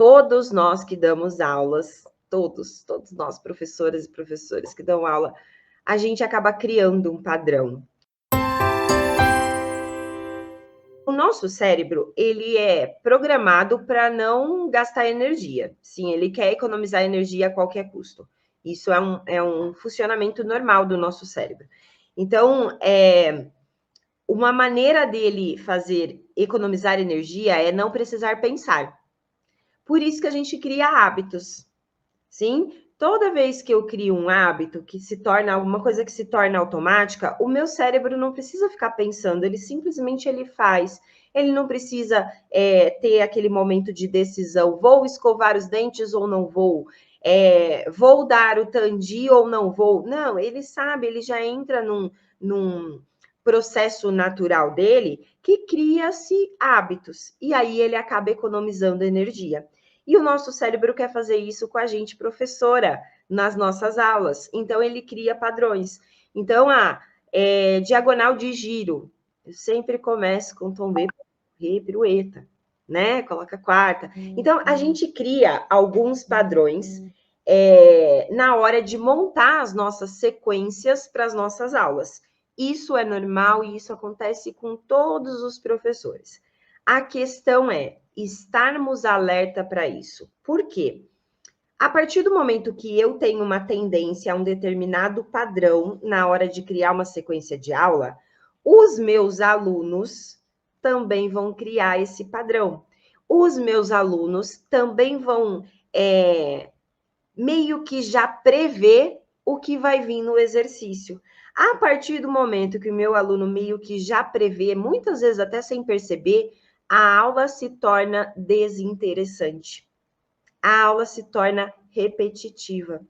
Todos nós que damos aulas, todos nós, professoras e professores que dão aula, a gente acaba criando um padrão. O nosso cérebro, ele é programado para não gastar energia. Sim, ele quer economizar energia a qualquer custo. Isso é um funcionamento normal do nosso cérebro. Então, uma maneira dele fazer economizar energia é não precisar pensar. Por isso que a gente cria hábitos. Sim, toda vez que eu crio um hábito que se torna alguma coisa que se torna automática, o meu cérebro não precisa ficar pensando, ele simplesmente ele faz. Ele não precisa ter aquele momento de decisão, vou escovar os dentes ou não vou, vou dar o tandi ou não vou. Não, ele sabe, ele já entra num processo natural dele que cria-se hábitos, e aí ele acaba economizando energia. E o nosso cérebro quer fazer isso com a gente, professora, nas nossas aulas. Então, ele cria padrões. Então, diagonal de giro. Eu sempre começo com tom B, ré, pirueta, né? Coloca a quarta. Então, a gente cria alguns padrões na hora de montar as nossas sequências para as nossas aulas. Isso é normal e isso acontece com todos os professores. A questão é estarmos alerta para isso. Por quê? A partir do momento que eu tenho uma tendência a um determinado padrão na hora de criar uma sequência de aula, os meus alunos também vão criar esse padrão. Os meus alunos também vão meio que já prever o que vai vir no exercício. A partir do momento que o meu aluno meio que já prevê, muitas vezes até sem perceber, a aula se torna desinteressante. A aula se torna repetitiva.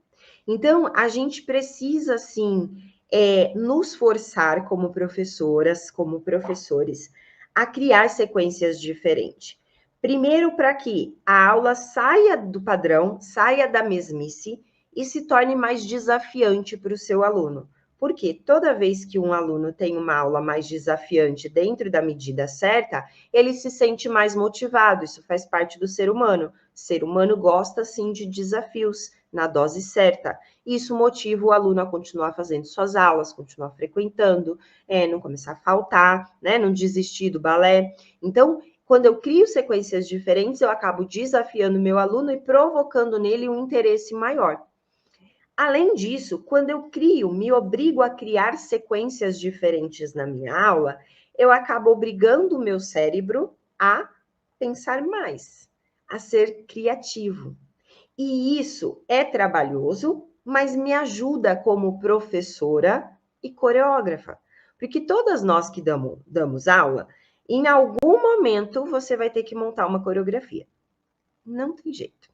Então, a gente precisa, sim, nos forçar como professoras, como professores, a criar sequências diferentes. Primeiro, para que a aula saia do padrão, saia da mesmice e se torne mais desafiante para o seu aluno. Porque toda vez que um aluno tem uma aula mais desafiante dentro da medida certa, ele se sente mais motivado. Isso faz parte do ser humano. O ser humano gosta, sim, de desafios na dose certa. Isso motiva o aluno a continuar fazendo suas aulas, continuar frequentando, não começar a faltar, né? Não desistir do balé. Então, quando eu crio sequências diferentes, eu acabo desafiando o meu aluno e provocando nele um interesse maior. Além disso, quando eu me obrigo a criar sequências diferentes na minha aula, eu acabo obrigando o meu cérebro a pensar mais, a ser criativo. E isso é trabalhoso, mas me ajuda como professora e coreógrafa. Porque todas nós que damos aula, em algum momento você vai ter que montar uma coreografia. Não tem jeito.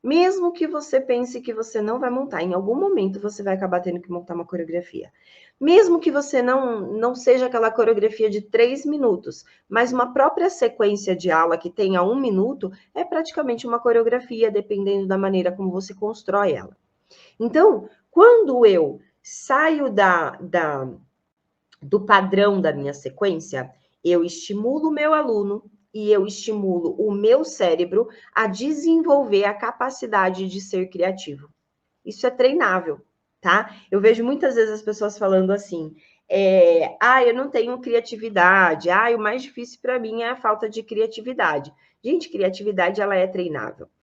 Mesmo que você pense que você não vai montar, em algum momento você vai acabar tendo que montar uma coreografia. Mesmo que você não seja aquela coreografia de 3 minutos, mas uma própria sequência de aula que tenha 1 minuto, é praticamente uma coreografia, dependendo da maneira como você constrói ela. Então, quando eu saio do padrão da minha sequência, eu estimulo o meu aluno e eu estimulo o meu cérebro a desenvolver a capacidade de ser criativo. Isso é treinável, tá? Eu vejo muitas vezes as pessoas falando assim, eu não tenho criatividade, o mais difícil para mim é a falta de criatividade. Gente, criatividade, ela é treinável.